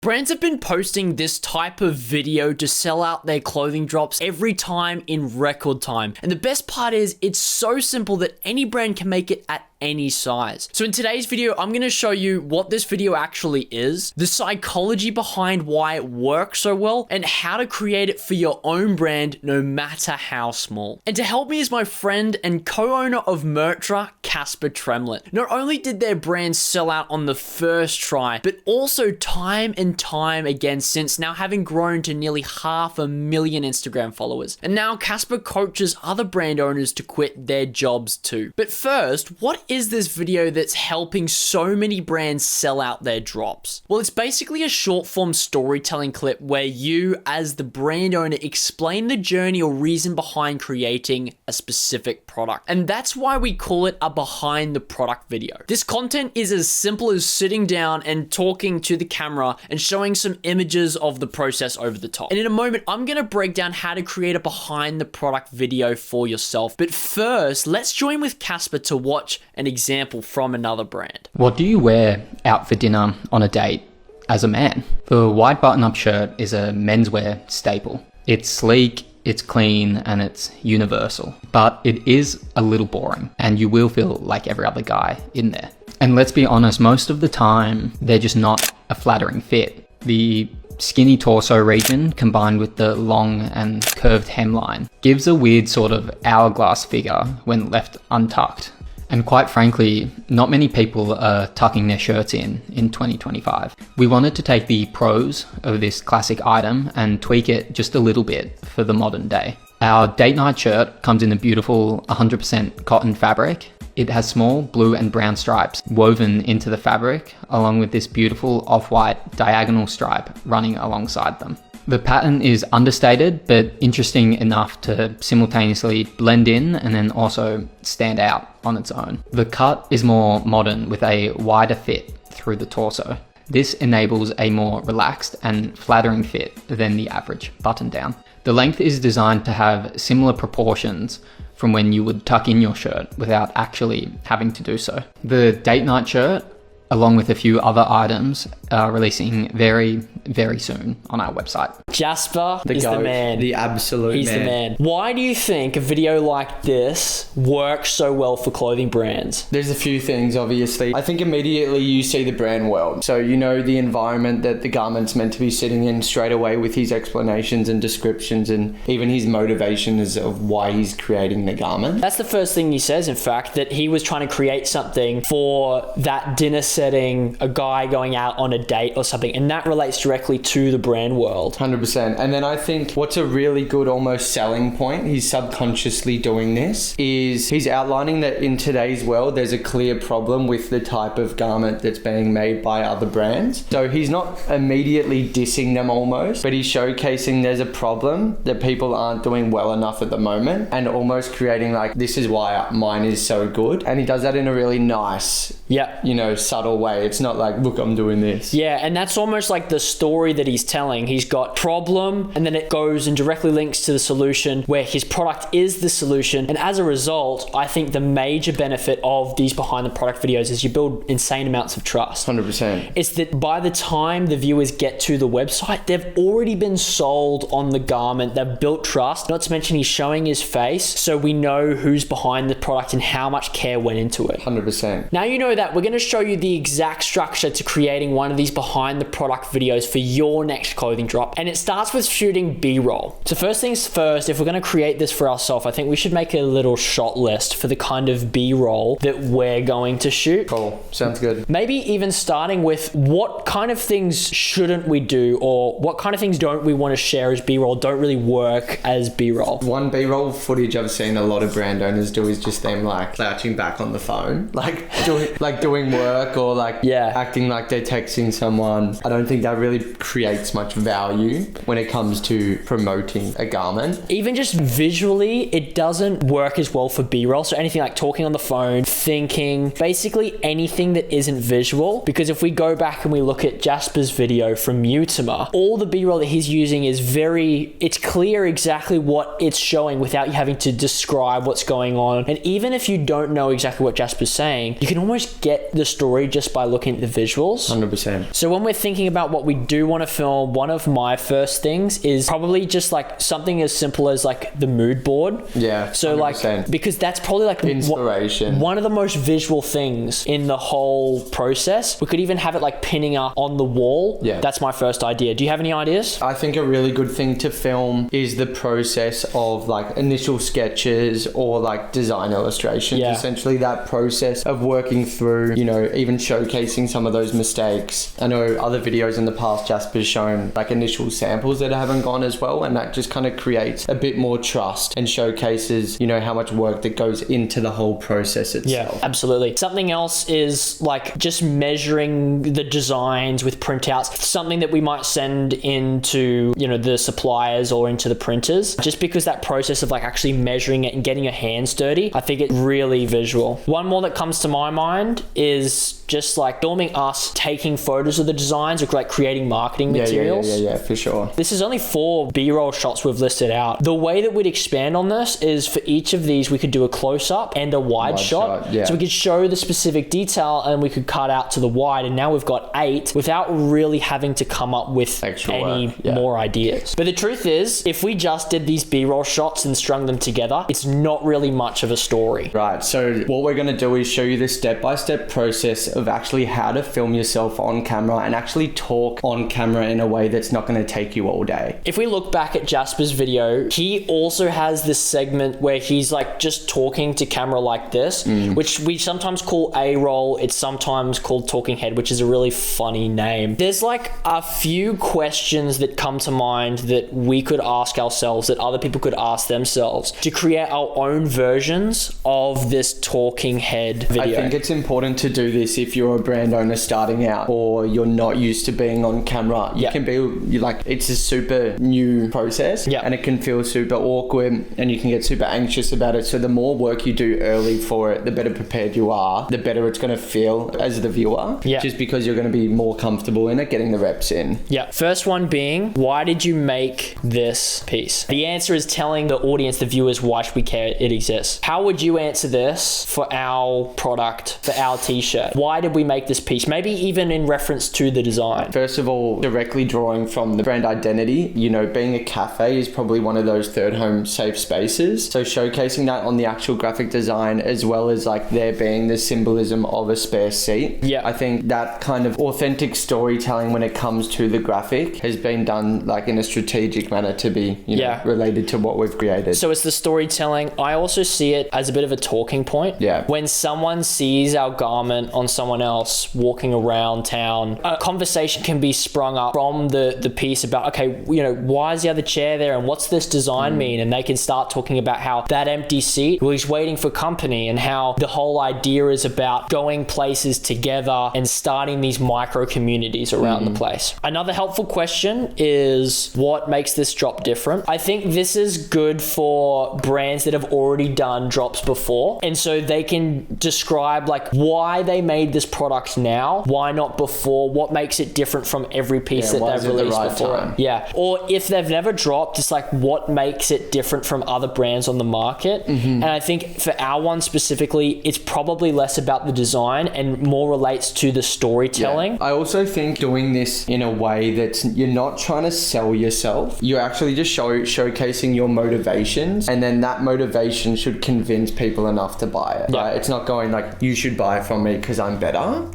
Brands have been posting this type of video to sell out their clothing drops every time in record time. And the best part is it's so simple that any brand can make it at any size. So in today's video, I'm going to show you what this video actually is, the psychology behind why it works so well, and how to create it for your own brand no matter how small. And to help me is my friend and co-owner of Mertra, Casper Tremlett. Not only did their brand sell out on the first try, but also time and time again since, now having grown to nearly 500,000 Instagram followers. And now Casper coaches other brand owners to quit their jobs too. But first, what is this video that's helping so many brands sell out their drops? Well, it's basically a short form storytelling clip where you, as the brand owner, explain the journey or reason behind creating a specific product. And that's why we call it a behind the product video. This content is as simple as sitting down and talking to the camera and showing some images of the process over the top. And in a moment, I'm gonna break down how to create a behind the product video for yourself. But first, let's join with Casper to watch an example from another brand. What do you wear out for dinner on a date as a man? The white button-up shirt is a menswear staple. It's sleek, it's clean, and it's universal. But it is a little boring, and you will feel like every other guy in there. And let's be honest, most of the time, they're just not a flattering fit. The skinny torso region combined with the long and curved hemline gives a weird sort of hourglass figure when left untucked. And quite frankly, not many people are tucking their shirts in 2025. We wanted to take the pros of this classic item and tweak it just a little bit for the modern day. Our date night shirt comes in a beautiful 100% cotton fabric. It has small blue and brown stripes woven into the fabric, along with this beautiful off-white diagonal stripe running alongside them. The pattern is understated, but interesting enough to simultaneously blend in and then also stand out on its own. The cut is more modern with a wider fit through the torso. This enables a more relaxed and flattering fit than the average button down. The length is designed to have similar proportions from when you would tuck in your shirt without actually having to do so. The date night shirt, along with a few other items, are releasing very, very soon on our website. Jasper is the man. The absolute man. He's the man. Why do you think a video like this works so well for clothing brands? There's a few things, obviously. I think immediately you see the brand world. So you know the environment that the garment's meant to be sitting in straight away with his explanations and descriptions and even his motivations of why he's creating the garment. That's the first thing he says, in fact, that he was trying to create something for that dinner setting, a guy going out on a date or something, and that relates directly to the brand world. 100%. And then I think what's a really good almost selling point, he's subconsciously doing this, is he's outlining that in today's world there's a clear problem with the type of garment that's being made by other brands. So he's not immediately dissing them almost, but he's showcasing there's a problem that people aren't doing well enough at the moment and almost creating like, this is why mine is so good. And he does that in a really nice, subtle way. It's not like, look, I'm doing this. Yeah, and that's almost like the story that he's telling. He's got problem, and then it goes and directly links to the solution where his product is the solution. And as a result, I think the major benefit of these behind the product videos is you build insane amounts of trust. 100%. It's that by the time the viewers get to the website, they've already been sold on the garment. They've built trust. Not to mention he's showing his face, so we know who's behind the product and how much care went into it. 100%. Now you know that, we're going to show you the exact structure to creating one of these behind the product videos for your next clothing drop. And it starts with shooting B-roll. So first things first, if we're going to create this for ourselves, I think we should make a little shot list for the kind of B-roll that we're going to shoot. Cool. Sounds good. Maybe even starting with what kind of things shouldn't we do, or what kind of things don't we want to share as B-roll, don't really work as B-roll. One B-roll footage I've seen a lot of brand owners do is just them like slouching back on the phone, like doing work or like acting like they're texting someone. I don't think that really creates much value when it comes to promoting a garment. Even just visually, it doesn't work as well for B-roll. So anything like talking on the phone, thinking basically anything that isn't visual, because if we go back and we look at Jasper's video from Mutimer, all the B-roll that he's using is it's clear exactly what it's showing without you having to describe what's going on. And even if you don't know exactly what Jasper's saying, you can almost get the story just by looking at the visuals. 100%. So when we're thinking about what we do want to film, one of my first things is probably just like something as simple as like the mood board. Yeah. So 100%. like, because that's probably like inspiration. one of the most visual things in the whole process. We could even have it like pinning up on the wall. Yeah. That's my first idea. Do you have any ideas? I think a really good thing to film is the process of like initial sketches or like design illustrations. Yeah. Essentially that process of working through, you know, even showcasing some of those mistakes. I know other videos in the past, Jasper's shown like initial samples that haven't gone as well, and that just kind of creates a bit more trust and showcases, you know, how much work that goes into the whole process itself. Yeah, absolutely. Something else is like just measuring the designs with printouts, something that we might send into, you know, the suppliers or into the printers, just because that process of like actually measuring it and getting your hands dirty, I think it's really visual. One more that comes to my mind is just like filming us taking photos of the designs or like creating marketing materials. Yeah, for sure. This is only 4 B-roll shots we've listed out. The way that we'd expand on this is for each of these, we could do a close-up and a wide shot. Yeah. So we could show the specific detail and we could cut out to the wide, and now we've got 8 without really having to come up with extra any more ideas. But the truth is, if we just did these B-roll shots and strung them together, it's not really much of a story. Right, so what we're going to do is show you the step-by-step process of actually how to film yourself on camera and actually talk on camera in a way that's not going to take you all day. If we look back at Jasper's video, he also has this segment where he's like just talking to camera like this, which we sometimes call A-roll. It's sometimes called talking head, which is a really funny name. There's like a few questions that come to mind that we could ask ourselves, that other people could ask themselves, to create our own versions of this talking head video. I think it's important to do this if you're a brand owner starting out or you're not used to being on camera. You can be like, it's a super new process and it can feel super awkward and you can get super anxious about it. So the more work you do early for it, the better prepared you are, the better it's going to feel as the viewer. Just because you're going to be more comfortable in it, getting the reps in. First one being, why did you make this piece? The answer is telling the audience, the viewers, why should we care it exists. How would you answer this for our product, for our t-shirt? Why did we make this piece? Maybe even in reference to the design. First of all, directly drawing from the brand identity, you know, being a cafe is probably one of those third home safe spaces. So showcasing that on the actual graphic design, as well as like there being the symbolism of a spare seat. I think that kind of authentic storytelling when it comes to the graphic has been done like in a strategic manner to be, you know, related to what we've created. So it's the storytelling. I also see it as a bit of a talking point. When someone sees our garment on someone else walking around town, a conversation can be sprung up from the piece about, okay, you know, why is the other chair there and what's this design mean? And they can start talking about how that empty seat, well, he's waiting for company, and how the whole idea is about going places together and starting these micro communities around the place. Another helpful question is, what makes this drop different? I think this is good for brands that have already done drops before, and so they can describe like why they made this product now, why not before, what makes it different from every piece that they've released before. Or if they've never dropped, it's like what makes it different from other brands on the market. And I think for our one specifically, it's probably less about the design and more relates to the storytelling. I also think doing this in a way that you're not trying to sell yourself, you're actually just showcasing your motivations, and then that motivation should convince people enough to buy it. Right? It's not going like, you should buy from me because I'm better.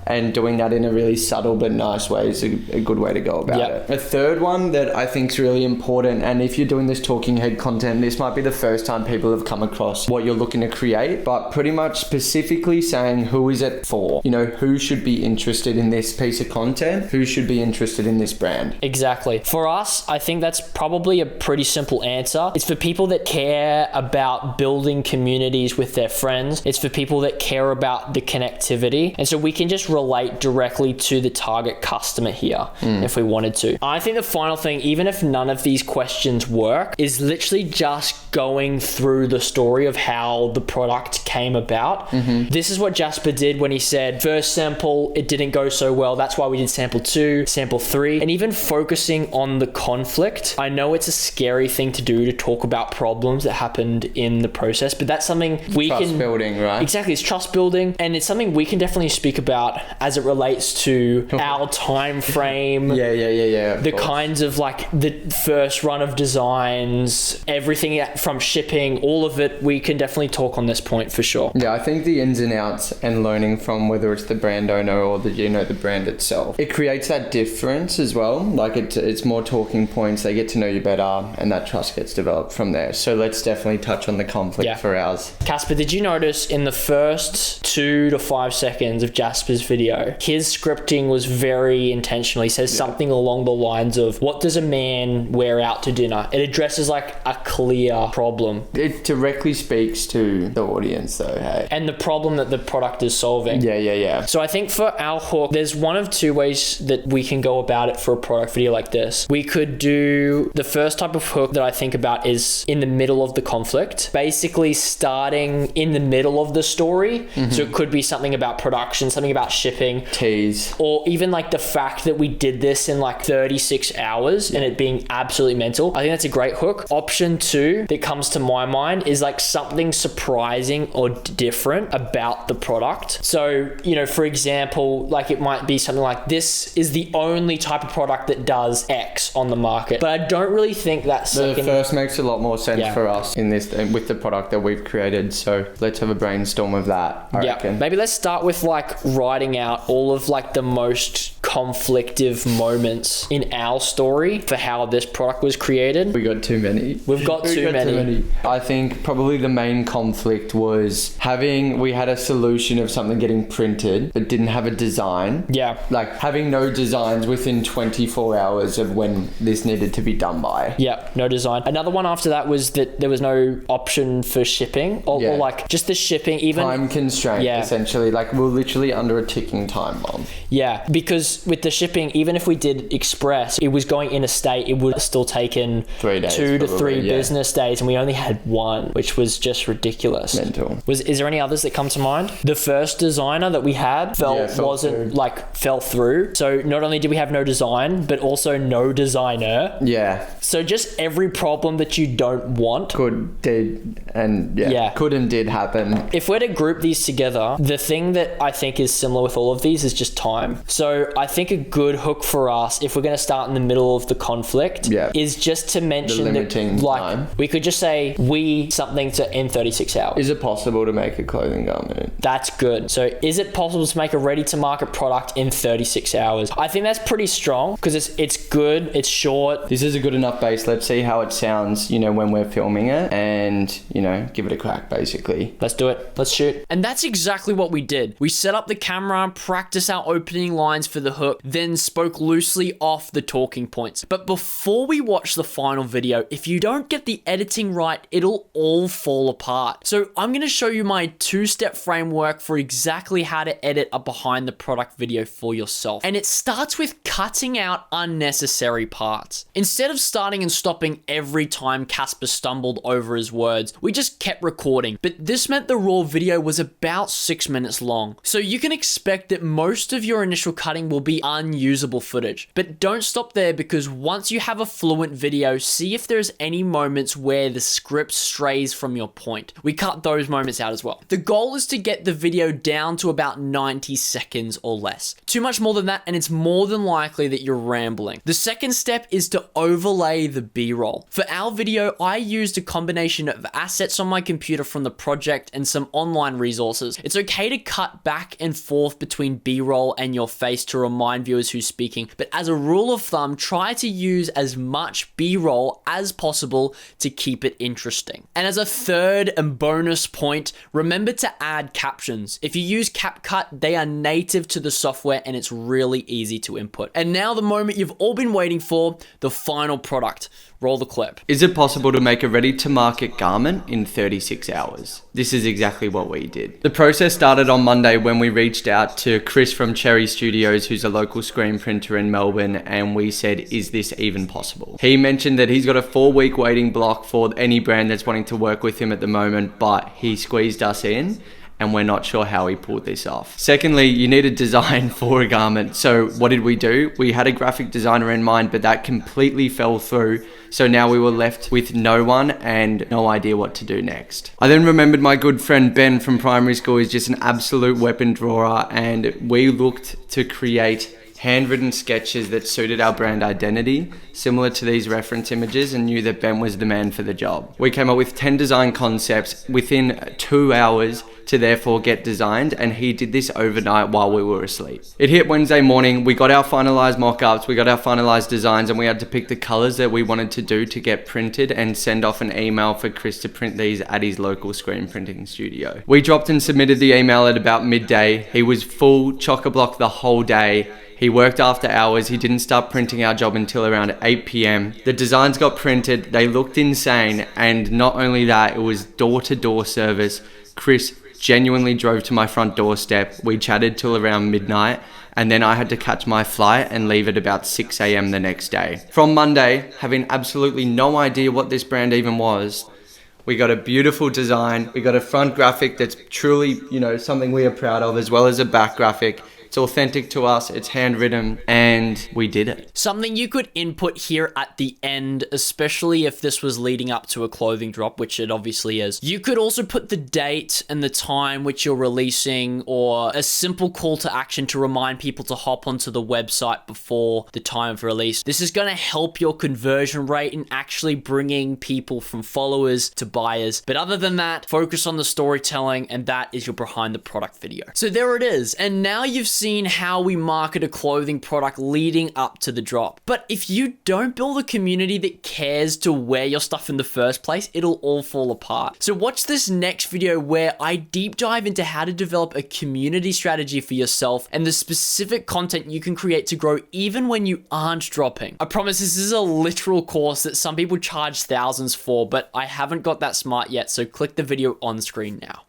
And doing that in a really subtle but nice way is a good way to go about it. A third one that I think is really important, and if you're doing this talking head content, this might be the first time people have come across what you're looking to create, but pretty much specifically saying, who is it for? You know, who should be interested in this piece of content? Who should be interested in this brand? Exactly. For us, I think that's probably a pretty simple answer. It's for people that care about building communities with their friends. It's for people that care about the connectivity. And so we can just relate directly to the target customer here if we wanted to. I think the final thing, even if none of these questions work, is literally just going through the story of how the product came came about. This is what Jasper did when he said, first sample, it didn't go so well. That's why we did sample 2, sample 3, and even focusing on the conflict. I know it's a scary thing to do, to talk about problems that happened in the process, but that's something we can... Trust building, right? Exactly, it's trust building, and it's something we can definitely speak about as it relates to our time frame. Yeah. The kinds of like the first run of designs, everything from shipping, all of it, we can definitely talk on this point for sure. Yeah, I think the ins and outs and learning from whether it's the brand owner or the brand itself, it creates that difference as well. Like it's more talking points, they get to know you better, and that trust gets developed from there. So let's definitely touch on the conflict for ours. Casper, did you notice in the first 2 to 5 seconds of Jasper's video, his scripting was very intentional. He says something along the lines of, what does a man wear out to dinner? It addresses like a clear problem. It directly speaks to the audience though, hey? And the problem that the product is solving. Yeah. So I think for our hook, there's one of two ways that we can go about it for a product video like this. We could do the first type of hook that I think about is in the middle of the conflict, basically starting in the middle of the story. So it could be something about production, something about shipping, tease, or even like the fact that we did this in like 36 hours and it being absolutely mental. I think that's a great hook. Option 2 that comes to my mind is like something surprising or different about the product. So, you know, for example, like it might be something like, this is the only type of product that does X on the market. But I don't really think that the first makes a lot more sense for us in this with the product that we've created. So let's have a brainstorm of that, I reckon. Maybe let's start with like writing out all of like the most conflictive moments in our story for how this product was created. We got too many. We've got too many. I think probably the main conflict was we had a solution of something getting printed but didn't have a design. Yeah. Like having no designs within 24 hours of when this needed to be done by. Yeah, no design. Another one after that was that there was no option for shipping or like just the shipping, even time constraint, essentially. Like we're literally under a ticking time bomb. Yeah, because with the shipping, even if we did express, it was going interstate, it would have still taken 3 days, 2 to 3 business days, and we only had 1, which was just ridiculous. Mental. Is there any others that come to mind? The first designer that we had fell through. So not only did we have no design, but also no designer. Yeah. So just every problem that you don't want could and did happen. If we're to group these together, the thing that I think is similar with all of these is just time. So I think a good hook for us, if we're going to start in the middle of the conflict, is just to mention that, like, time. We could just say something in 36 hours. Is it possible to make a clothing garment? That's good. So is it possible to make a ready-to-market product in 36 hours? I think that's pretty strong because it's good, it's short. This is a good enough base. Let's see how it sounds, when we're filming it and, give it a crack, basically. Let's do it. Let's shoot. And that's exactly what we did. We set up the camera, practiced our opening lines for the hook, then spoke loosely off the talking points. But before we watch the final video, if you don't get the editing right, it'll all fall apart. So I'm going to show you my 2-step framework for exactly how to edit a behind the product video for yourself. And it starts with cutting out unnecessary parts. Instead of starting and stopping every time Casper stumbled over his words, we just kept recording. But this meant the raw video was about 6 minutes long. So you can expect that most of your initial cutting will be unusable footage. But don't stop there, because once you have a fluent video, see if there's any moments where the script strays from your point. We cut those moments out as well. The goal is to get the video down to about 90 seconds or less. Too much more than that and it's more than likely that you're rambling. The second step is to overlay the B-roll. For our video, I used a combination of assets on my computer from the project and some online resources. It's okay to cut back and forth between B-roll and your face to remind viewers who's speaking, but as a rule of thumb, try to use as much B-roll as possible to keep it interesting. And as a third and bonus point, remember to add captions. If you use CapCut, they are native to the software and it's really easy to input. And now the moment you've all been waiting for, the final product. Roll the clip. Is it possible to make a ready-to-market garment in 36 hours? This is exactly what we did. The process started on Monday when we reached out to Chris from Cherry Studios, who's a local screen printer in Melbourne, and we said, is this even possible? He mentioned that he's got a 4-week waiting block for any brand that's wanting to work with him at the moment, but he squeezed us in and we're not sure how he pulled this off. Secondly, you need a design for a garment. So what did we do? We had a graphic designer in mind, but that completely fell through. So now we were left with no one and no idea what to do next. I then remembered my good friend Ben from primary school is just an absolute weapon drawer, and we looked to create handwritten sketches that suited our brand identity, similar to these reference images, and knew that Ben was the man for the job. We came up with 10 design concepts within 2 hours to therefore get designed, and he did this overnight while we were asleep. It hit Wednesday morning, we got our finalized mock-ups, we got our finalized designs, and we had to pick the colors that we wanted to do to get printed and send off an email for Chris to print these at his local screen printing studio. We dropped and submitted the email at about midday. He was full chock-a-block the whole day. He worked after hours. He didn't start printing our job until around 8 p.m. The designs got printed. They looked insane. And not only that, it was door-to-door service. Chris genuinely drove to my front doorstep. We chatted till around midnight. And then I had to catch my flight and leave at about 6 a.m. the next day. From Monday, having absolutely no idea what this brand even was, we got a beautiful design. We got a front graphic that's truly, something we are proud of, as well as a back graphic. It's authentic to us, it's handwritten, and we did it. Something you could input here at the end, especially if this was leading up to a clothing drop, which it obviously is. You could also put the date and the time which you're releasing, or a simple call to action to remind people to hop onto the website before the time of release. This is going to help your conversion rate in actually bringing people from followers to buyers. But other than that, focus on the storytelling, and that is your behind the product video. So there it is. And now you've seen how we market a clothing product leading up to the drop. But if you don't build a community that cares to wear your stuff in the first place, it'll all fall apart. So watch this next video where I deep dive into how to develop a community strategy for yourself and the specific content you can create to grow even when you aren't dropping. I promise this is a literal course that some people charge thousands for, but I haven't got that smart yet, so click the video on screen now.